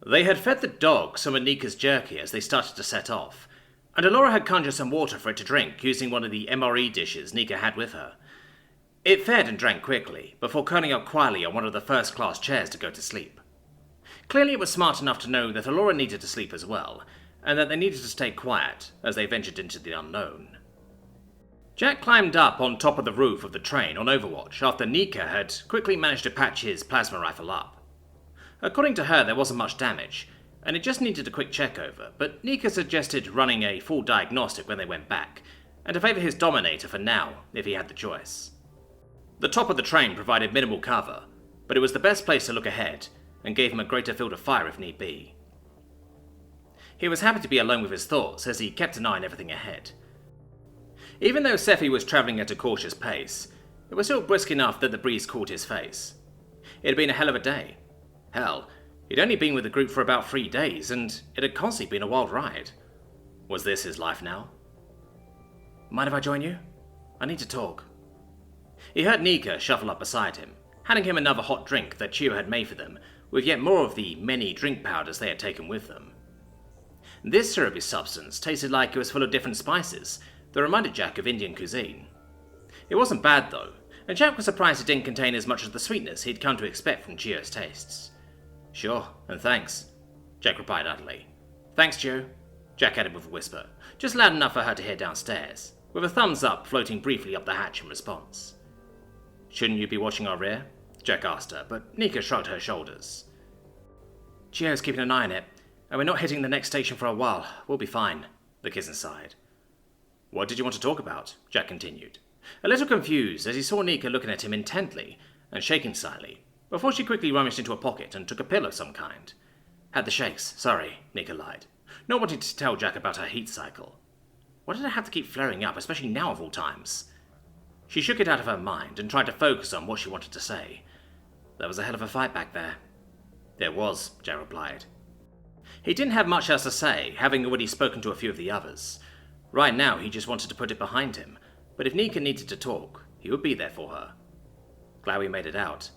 They had fed the dog some of Nika's jerky as they started to set off, and Alora had conjured some water for it to drink using one of the MRE dishes Nika had with her. It fed and drank quickly, before curling up quietly on one of the first-class chairs to go to sleep. Clearly it was smart enough to know that Alora needed to sleep as well, and that they needed to stay quiet as they ventured into the unknown. Jack climbed up on top of the roof of the train on Overwatch after Nika had quickly managed to patch his plasma rifle up. According to her, there wasn't much damage, and it just needed a quick check over, but Nika suggested running a full diagnostic when they went back, and to favour his Dominator for now, if he had the choice. The top of the train provided minimal cover, but it was the best place to look ahead, and gave him a greater field of fire if need be. He was happy to be alone with his thoughts as he kept an eye on everything ahead. Even though Sephi was travelling at a cautious pace, it was still brisk enough that the breeze caught his face. It had been a hell of a day. Hell, he'd only been with the group for about 3 days, and it had constantly been a wild ride. Was this his life now? Mind if I join you? I need to talk. He heard Nika shuffle up beside him, handing him another hot drink that Chio had made for them, with yet more of the many drink powders they had taken with them. This syrupy substance tasted like it was full of different spices that reminded Jack of Indian cuisine. It wasn't bad though, and Jack was surprised it didn't contain as much of the sweetness he'd come to expect from Chio's tastes. Sure, and thanks, Jack replied utterly. Thanks, Chio, Jack added with a whisper, just loud enough for her to hear downstairs, with a thumbs up floating briefly up the hatch in response. Shouldn't you be watching our rear? Jack asked her, but Nika shrugged her shoulders. Chio's keeping an eye on it, and we're not hitting the next station for a while. We'll be fine, the Kitten sighed. What did you want to talk about? Jack continued, a little confused as he saw Nika looking at him intently and shaking slightly, before she quickly rummaged into a pocket and took a pill of some kind. Had the shakes, sorry, Nika lied, not wanting to tell Jack about her heat cycle. Why did it have to keep flaring up, especially now of all times? She shook it out of her mind and tried to focus on what she wanted to say. There was a hell of a fight back there. There was, Jack replied. He didn't have much else to say, having already spoken to a few of the others. Right now, he just wanted to put it behind him, but if Nika needed to talk, he would be there for her. Glad we made it out.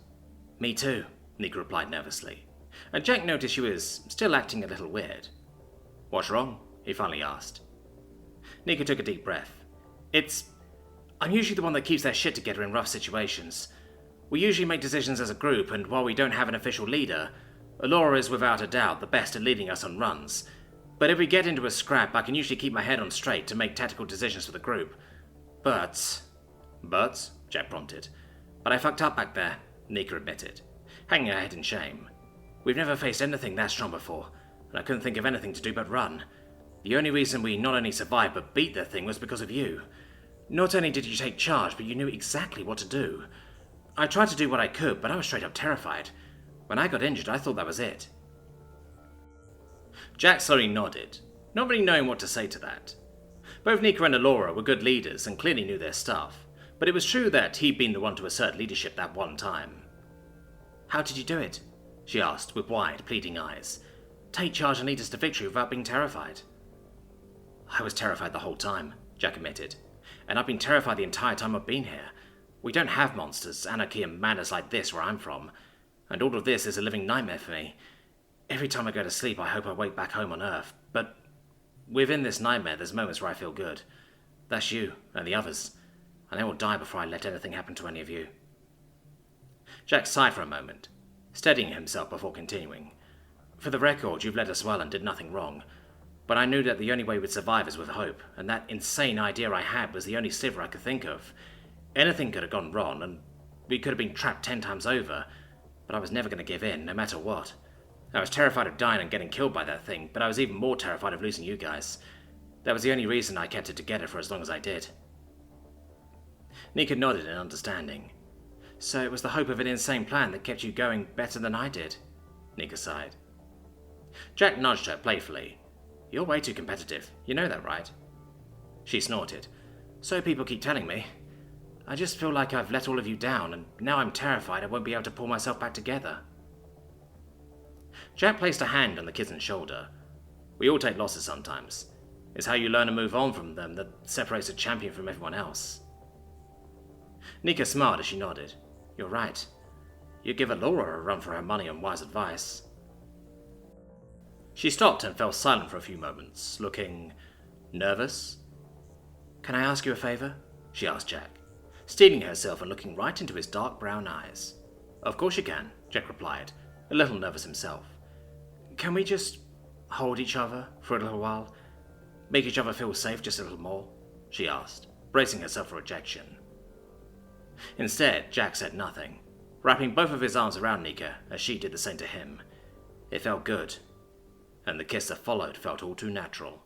Me too, Nika replied nervously, and Jack noticed she was still acting a little weird. What's wrong? He finally asked. Nika took a deep breath. I'm usually the one that keeps their shit together in rough situations. We usually make decisions as a group, and while we don't have an official leader, Alora is without a doubt the best at leading us on runs. But if we get into a scrap, I can usually keep my head on straight to make tactical decisions for the group. But, Jack prompted. But I fucked up back there, Nika admitted, hanging her head in shame. We've never faced anything that strong before, and I couldn't think of anything to do but run. The only reason we not only survived but beat the thing was because of you. Not only did you take charge, but you knew exactly what to do. I tried to do what I could, but I was straight up terrified. When I got injured, I thought that was it. Jack slowly nodded, not really knowing what to say to that. Both Nika and Alora were good leaders and clearly knew their stuff, but it was true that he'd been the one to assert leadership that one time. How did you do it? She asked with wide, pleading eyes. Take charge and lead us to victory without being terrified. I was terrified the whole time, Jack admitted, and I've been terrified the entire time I've been here. We don't have monsters, anarchy and madness like this where I'm from, and all of this is a living nightmare for me. Every time I go to sleep, I hope I wake back home on Earth, but within this nightmare, there's moments where I feel good. That's you, and the others, and I will die before I let anything happen to any of you. Jack sighed for a moment, steadying himself before continuing. For the record, you've led us well and did nothing wrong, but I knew that the only way we'd survive is with hope, and that insane idea I had was the only sliver I could think of. Anything could have gone wrong, and we could have been trapped 10 times over, but I was never going to give in, no matter what. I was terrified of dying and getting killed by that thing, but I was even more terrified of losing you guys. That was the only reason I kept it together for as long as I did. Nika nodded in understanding. So it was the hope of an insane plan that kept you going better than I did, Nika sighed. Jack nudged her playfully. You're way too competitive, you know that, right? She snorted. So people keep telling me. I just feel like I've let all of you down, and now I'm terrified I won't be able to pull myself back together. Jack placed a hand on the kitten's shoulder. We all take losses sometimes. It's how you learn to move on from them that separates a champion from everyone else. Nika smiled as she nodded. You're right. You give Alora a run for her money and wise advice. She stopped and fell silent for a few moments, looking nervous. "Can I ask you a favor?" she asked Jack, steeling herself and looking right into his dark brown eyes. "Of course you can," Jack replied, a little nervous himself. "Can we just hold each other for a little while? Make each other feel safe just a little more?" she asked, bracing herself for rejection. Instead, Jack said nothing, wrapping both of his arms around Nika as she did the same to him. It felt good, and the kiss that followed felt all too natural.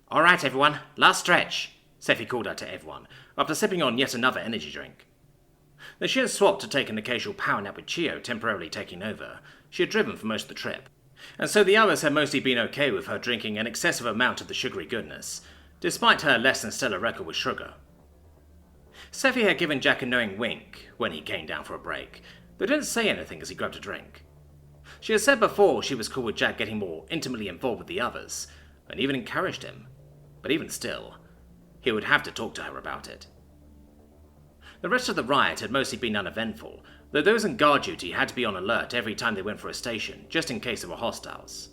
"All right, everyone, last stretch," Sephi called out to everyone, after sipping on yet another energy drink. Though she had swapped to take an occasional power nap with Chio temporarily taking over, she had driven for most of the trip, and so the others had mostly been okay with her drinking an excessive amount of the sugary goodness, despite her less than stellar record with sugar. Sephi had given Jack a knowing wink when he came down for a break, but didn't say anything as he grabbed a drink. She had said before she was cool with Jack getting more intimately involved with the others, and even encouraged him, but even still, he would have to talk to her about it. The rest of the riot had mostly been uneventful, though those on guard duty had to be on alert every time they went for a station, just in case there were hostiles.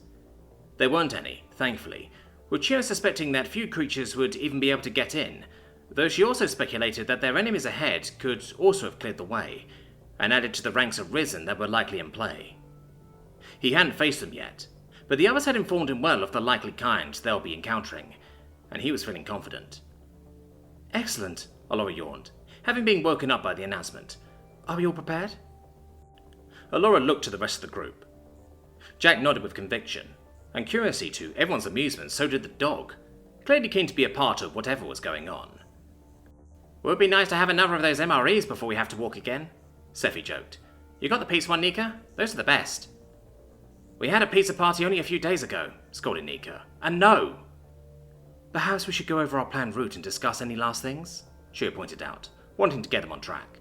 There weren't any, thankfully, with Chio suspecting that few creatures would even be able to get in, though she also speculated that their enemies ahead could also have cleared the way, and added to the ranks of Risen that were likely in play. He hadn't faced them yet, but the others had informed him well of the likely kind they'll be encountering, and he was feeling confident. "Excellent," Alora yawned, having been woken up by the announcement. "Are we all prepared?" Alora looked to the rest of the group. Jack nodded with conviction, and curiously to everyone's amusement, so did the dog, clearly keen to be a part of whatever was going on. "Would be nice to have another of those MREs before we have to walk again," Sephi joked. "You got the pizza one, Nika? Those are the best." "We had a pizza party only a few days ago," scolded Nika. "And no!" "Perhaps we should go over our planned route and discuss any last things?" Shia pointed out, wanting to get them on track.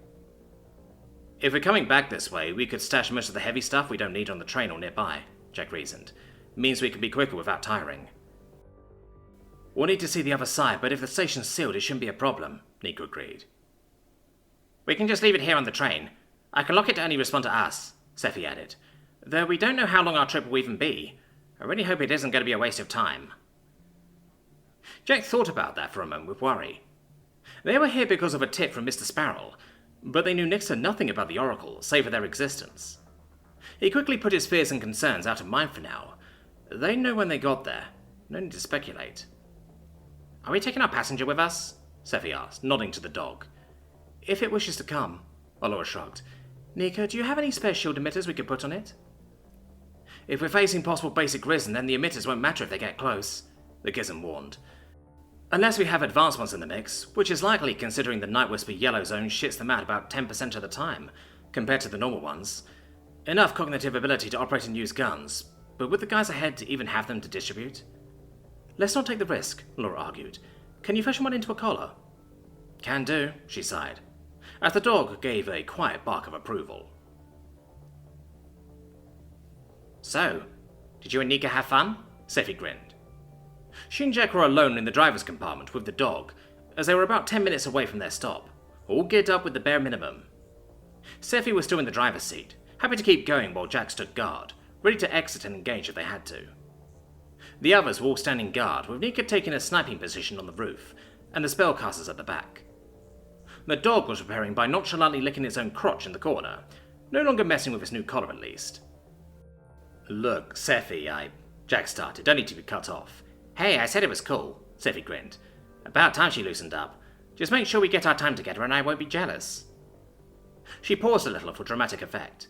"If we're coming back this way, we could stash most of the heavy stuff we don't need on the train or nearby," Jack reasoned. "Means we can be quicker without tiring." "We'll need to see the other side, but if the station's sealed, it shouldn't be a problem," Nika agreed. "We can just leave it here on the train. I can lock it to only respond to us," Sephi added. "Though we don't know how long our trip will even be. I really hope it isn't going to be a waste of time." Jack thought about that for a moment with worry. They were here because of a tip from Mr. Sparrow, but they knew next to nothing about the Oracle, save for their existence. He quickly put his fears and concerns out of mind for now. They'd know when they got there. No need to speculate. "Are we taking our passenger with us?" Sephi asked, nodding to the dog. "If it wishes to come," Alora shrugged. "Nika, do you have any spare shield emitters we could put on it?" "If we're facing possible basic Risen, then the emitters won't matter if they get close," the Gizm warned. "Unless we have advanced ones in the mix, which is likely considering the Night Whisper yellow zone shits them out about 10% of the time, compared to the normal ones. Enough cognitive ability to operate and use guns, but would the guys ahead even have them to distribute?" "Let's not take the risk," Laura argued. "Can you fashion one into a collar?" "Can do," she sighed, as the dog gave a quiet bark of approval. "So, did you and Nika have fun?" Sephi grinned. She and Jack were alone in the driver's compartment with the dog, as they were about 10 minutes away from their stop, all geared up with the bare minimum. Sephi was still in the driver's seat, happy to keep going while Jack stood guard, ready to exit and engage if they had to. The others were all standing guard, with Nika taking a sniping position on the roof, and the spellcasters at the back. The dog was preparing by nonchalantly licking its own crotch in the corner, no longer messing with its new collar at least. "Look, Sephi, Jack started, only to be cut off. "Hey, I said it was cool," Sephi grinned. "About time she loosened up. Just make sure we get our time together and I won't be jealous." She paused a little for dramatic effect.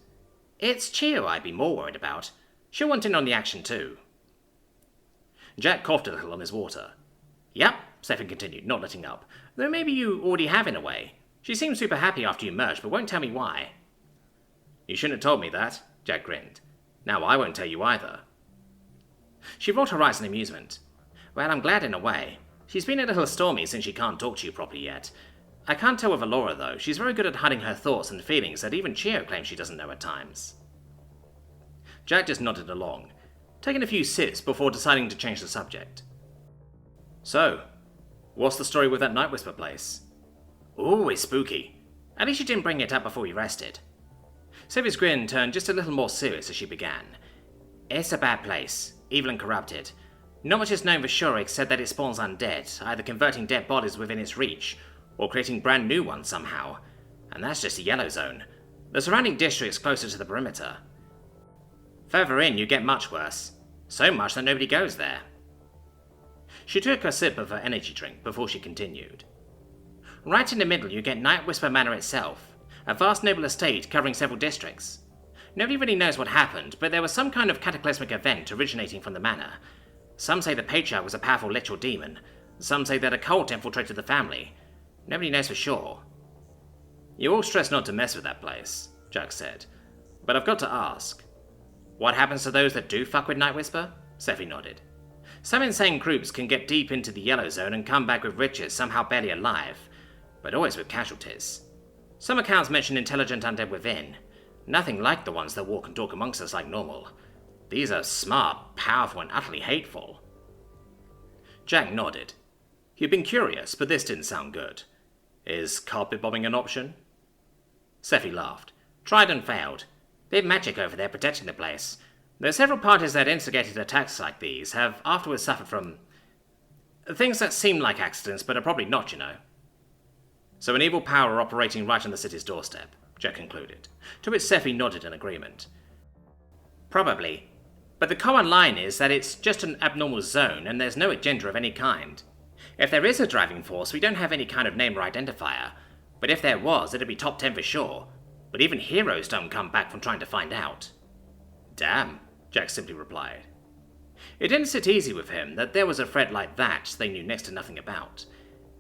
"It's Chio I'd be more worried about. She'll want in on the action too." Jack coughed a little on his water. "Yep," Sephi continued, not letting up. "Though maybe you already have in a way. She seemed super happy after you merged, but won't tell me why." "You shouldn't have told me that," Jack grinned. "Now I won't tell you either." She rolled her eyes in amusement. "Well, I'm glad in a way. She's been a little stormy since she can't talk to you properly yet. I can't tell with Alora, though. She's very good at hiding her thoughts and feelings that even Chio claims she doesn't know at times." Jack just nodded along, taking a few sips before deciding to change the subject. "So, what's the story with that Night Whisper place?" "Ooh, it's spooky. At least you didn't bring it up before we rested." Sylvie's grin turned just a little more serious as she began. It's a bad place, evil and corrupted. Not much is known for sure except that it spawns undead, either converting dead bodies within its reach, or creating brand new ones somehow. And that's just the yellow zone. The surrounding district's closer to the perimeter. Further in, you get much worse. So much that nobody goes there. She took a sip of her energy drink before she continued. Right in the middle, you get Night Whisper Manor itself, a vast noble estate covering several districts. Nobody really knows what happened, but there was some kind of cataclysmic event originating from the manor. Some say the patriarch was a powerful literal demon. Some say that a cult infiltrated the family. Nobody knows for sure. You all stress not to mess with that place, Jack said. But I've got to ask. What happens to those that do fuck with Night Whisper? Sephi nodded. Some insane groups can get deep into the yellow zone and come back with riches somehow barely alive, but always with casualties. Some accounts mention intelligent undead within. Nothing like the ones that walk and talk amongst us like normal. These are smart, powerful, and utterly hateful. Jack nodded. He'd been curious, but this didn't sound good. Is carpet bombing an option? Sephi laughed. Tried and failed. They have magic over there protecting the place. Though several parties that instigated attacks like these have afterwards suffered from things that seem like accidents, but are probably not, you know. So an evil power operating right on the city's doorstep, Jack concluded, to which Sephi nodded in agreement. Probably. But the common line is that it's just an abnormal zone and there's no agenda of any kind. If there is a driving force, we don't have any kind of name or identifier. But if there was, it'd be top 10 for sure. But even heroes don't come back from trying to find out. Damn, Jack simply replied. It didn't sit easy with him that there was a threat like that they knew next to nothing about.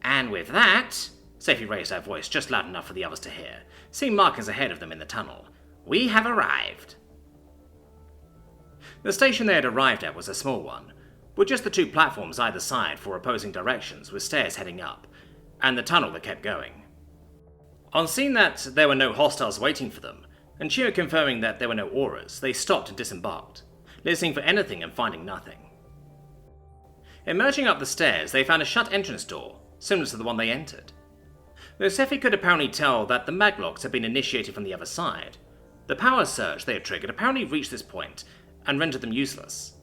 And with that, Sephi raised her voice just loud enough for the others to hear, seeing markings ahead of them in the tunnel. We have arrived. The station they had arrived at was a small one, with just the two platforms either side for opposing directions with stairs heading up, and the tunnel that kept going. On seeing that there were no hostiles waiting for them, and Chio confirming that there were no auras, they stopped and disembarked, listening for anything and finding nothing. Emerging up the stairs, they found a shut entrance door, similar to the one they entered. Though Sephi could apparently tell that the maglocks had been initiated from the other side, the power surge they had triggered apparently reached this point and rendered them useless.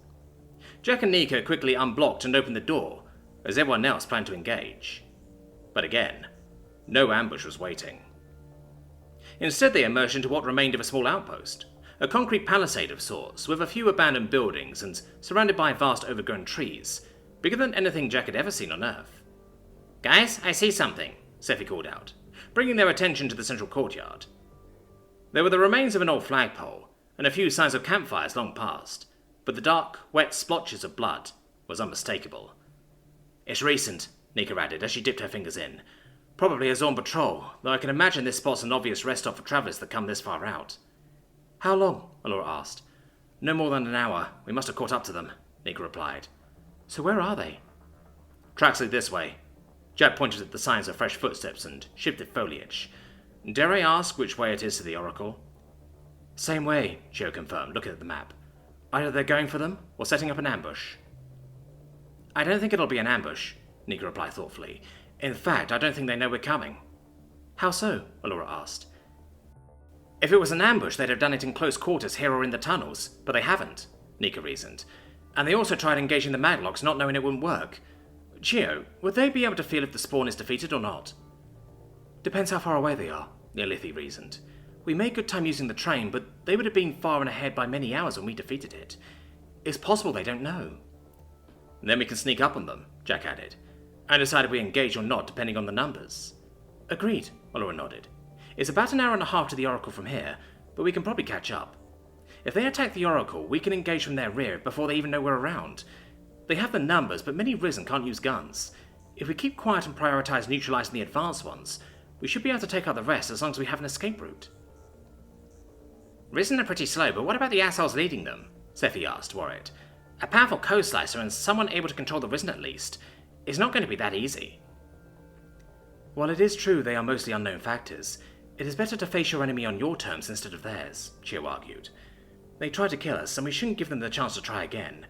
Jack and Nika quickly unblocked and opened the door, as everyone else planned to engage. But again, no ambush was waiting. Instead, they emerged into what remained of a small outpost, a concrete palisade of sorts, with a few abandoned buildings and surrounded by vast overgrown trees, bigger than anything Jack had ever seen on Earth. Guys, I see something, Sephi called out, bringing their attention to the central courtyard. There were the remains of an old flagpole, and a few signs of campfires long past, but the dark, wet splotches of blood was unmistakable. It's recent, Nika added as she dipped her fingers in. Probably a Zorn patrol, though I can imagine this spot's an obvious rest stop for travellers that come this far out. How long? Allura asked. No more than an hour. We must have caught up to them, Nika replied. So where are they? Tracks lead this way. Jack pointed at the signs of fresh footsteps and shifted foliage. Dare I ask which way it is to the Oracle? Same way, Chio confirmed, looking at the map. Either they're going for them, or setting up an ambush. I don't think it'll be an ambush, Nika replied thoughtfully. In fact, I don't think they know we're coming. How so? Allura asked. If it was an ambush, they'd have done it in close quarters here or in the tunnels, but they haven't, Nika reasoned. And they also tried engaging the maglocks, not knowing it wouldn't work. Chio, would they be able to feel if the spawn is defeated or not? Depends how far away they are, Neolithy reasoned. We made good time using the train, but they would have been far and ahead by many hours when we defeated it. It's possible they don't know. Then we can sneak up on them, Jack added, and decide if we engage or not depending on the numbers. Agreed, Allura nodded. It's about an hour and a half to the Oracle from here, but we can probably catch up. If they attack the Oracle, we can engage from their rear before they even know we're around. They have the numbers, but many Risen can't use guns. If we keep quiet and prioritize neutralizing the advanced ones, we should be able to take out the rest as long as we have an escape route. Risen are pretty slow, but what about the assholes leading them? Sephi asked, worried. A powerful co-slicer and someone able to control the Risen at least. It's not going to be that easy. While it is true they are mostly unknown factors, it is better to face your enemy on your terms instead of theirs, Chio argued. They tried to kill us, and we shouldn't give them the chance to try again.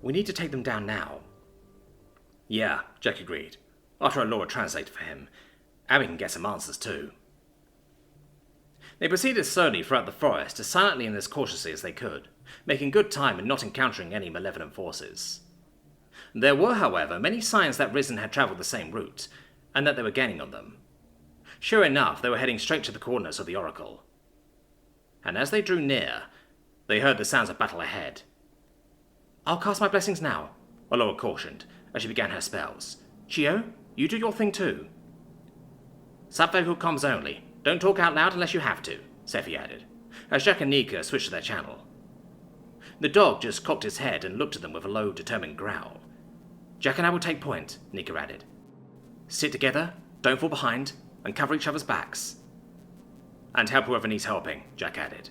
We need to take them down now. Yeah, Jack agreed, after Allura translated for him. And we can get some answers too. They proceeded slowly throughout the forest as silently and as cautiously as they could, making good time and not encountering any malevolent forces. There were, however, many signs that Risen had travelled the same route, and that they were gaining on them. Sure enough, they were heading straight to the coordinates of the Oracle. And as they drew near, they heard the sounds of battle ahead. "I'll cast my blessings now," Allura cautioned, as she began her spells. "Chio, you do your thing too." "Subvocal comms only. Don't talk out loud unless you have to," Sephi added, as Jack and Nika switched to their channel. The dog just cocked his head and looked at them with a low, determined growl. "Jack and I will take point," Nika added. "Sit together, don't fall behind, and cover each other's backs." "And help whoever needs helping," Jack added.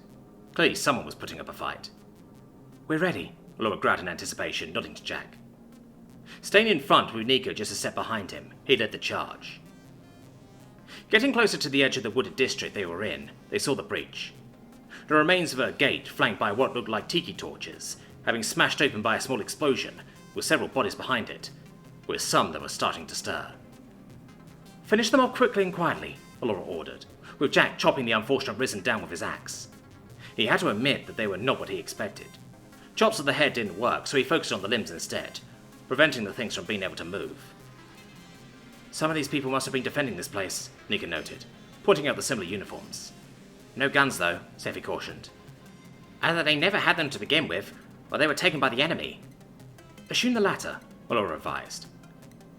Clearly someone was putting up a fight. "We're ready," Allura growled in anticipation, nodding to Jack. Staying in front with Nika just a step behind him, he led the charge. Getting closer to the edge of the wooded district they were in, they saw the breach. The remains of a gate flanked by what looked like tiki torches, having smashed open by a small explosion, with several bodies behind it, with some that were starting to stir. "Finish them off quickly and quietly," Allura ordered, with Jack chopping the unfortunate Risen down with his axe. He had to admit that they were not what he expected. Chops of the head didn't work, so he focused on the limbs instead, preventing the things from being able to move. "Some of these people must have been defending this place," Nika noted, pointing out the similar uniforms. "No guns, though," Sephi cautioned. "Either they never had them to begin with, or they were taken by the enemy." "Assume the latter," Allura advised.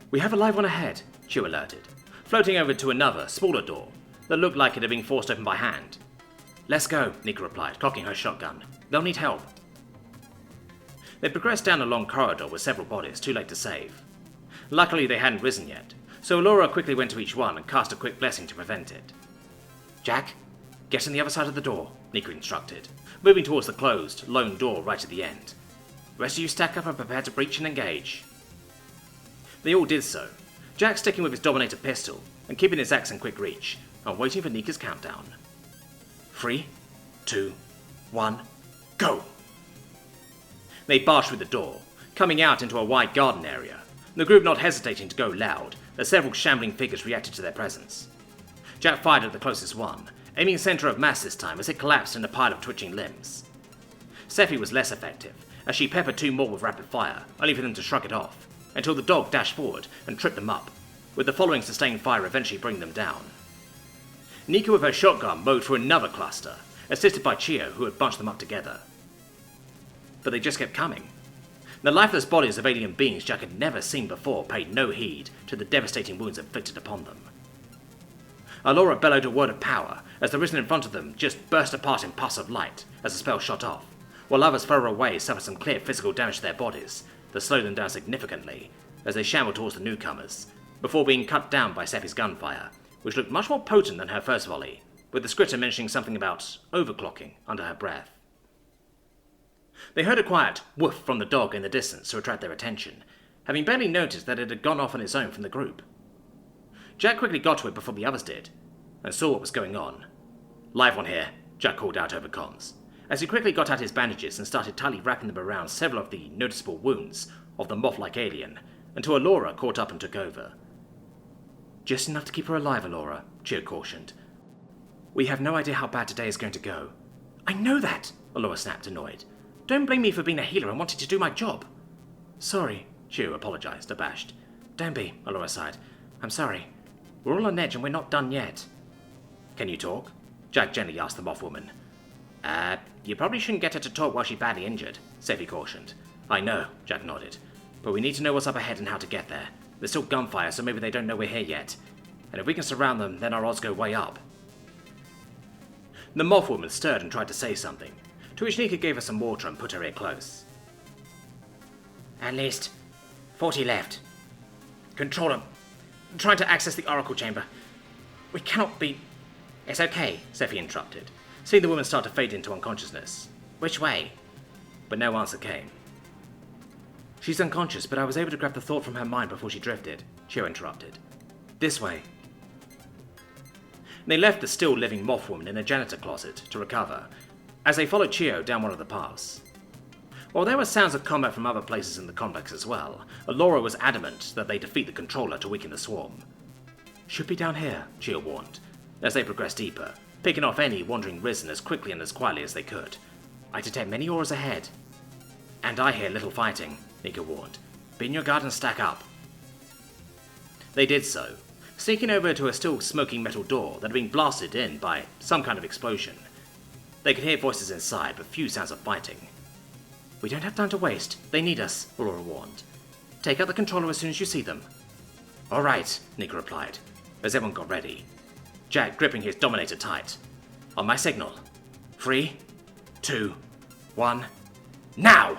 "We have a live one ahead," Chio alerted, floating over to another, smaller door that looked like it had been forced open by hand. "Let's go," Nika replied, cocking her shotgun. "They'll need help." They progressed down a long corridor with several bodies, too late to save. Luckily they hadn't risen yet, so Allura quickly went to each one and cast a quick blessing to prevent it. "Jack, get on the other side of the door," Nika instructed, moving towards the closed, lone door right at the end. "The rest of you stack up and prepare to breach and engage." They all did so, Jack sticking with his Dominator pistol and keeping his axe in quick reach, and waiting for Nika's countdown. 3, 2, 1, go! They barged through the door, coming out into a wide garden area, the group not hesitating to go loud, as several shambling figures reacted to their presence. Jack fired at the closest one, aiming center of mass this time as it collapsed in a pile of twitching limbs. Sephi was less effective, as she peppered two more with rapid fire, only for them to shrug it off, until the dog dashed forward and tripped them up, with the following sustained fire eventually bringing them down. Nika with her shotgun mowed through another cluster, assisted by Chio, who had bunched them up together. But they just kept coming. The lifeless bodies of alien beings Jack had never seen before paid no heed to the devastating wounds inflicted upon them. Allura bellowed a word of power as the Risen in front of them just burst apart in puffs of light as the spell shot off, while others further away suffered some clear physical damage to their bodies that slowed them down significantly as they shambled towards the newcomers, before being cut down by Sephi's gunfire, which looked much more potent than her first volley, with the scritter mentioning something about overclocking under her breath. They heard a quiet woof from the dog in the distance to attract their attention, having barely noticed that it had gone off on its own from the group. Jack quickly got to it before the others did, and saw what was going on. "Live one here," Jack called out over comms, as he quickly got out his bandages and started tightly wrapping them around several of the noticeable wounds of the moth-like alien, until Allura caught up and took over. "Just enough to keep her alive, Allura," Chio cautioned. "We have no idea how bad today is going to go." "I know that," Allura snapped, annoyed. "Don't blame me for being a healer and wanting to do my job." "Sorry," Chio apologized, abashed. "Don't be," Allura sighed. "I'm sorry. We're all on edge and we're not done yet." "Can you talk?" Jack gently asked the moth woman. You probably shouldn't get her to talk while she's badly injured," Sephi cautioned. "I know," Jack nodded. "But we need to know what's up ahead and how to get there. There's still gunfire, so maybe they don't know we're here yet. And if we can surround them, then our odds go way up." The moth woman stirred and tried to say something, to which Nika gave her some water and put her ear close. "At least 40 left. Controller, trying to access the Oracle Chamber. We cannot be..." "It's okay," Sephi interrupted, seeing the woman start to fade into unconsciousness. "Which way?" But no answer came. "She's unconscious, but I was able to grab the thought from her mind before she drifted," Chio interrupted. "This way." They left the still-living moth woman in a janitor closet to recover, as they followed Chio down one of the paths. While there were sounds of combat from other places in the complex as well, Allura was adamant that they defeat the controller to weaken the swarm. "Should be down here," Chio warned, as they progressed deeper, picking off any wandering risen as quickly and as quietly as they could. I detect many auras ahead. And I hear little fighting, Nika warned. Be in your guard and stack up. They did so, sneaking over to a still smoking metal door that had been blasted in by some kind of explosion. They could hear voices inside, but few sounds of fighting. We don't have time to waste. They need us, Aurora warned. Take out the controller as soon as you see them. All right, Nika replied, as everyone got ready. Jack gripping his Dominator tight. On my signal. 3, 2, 1, now!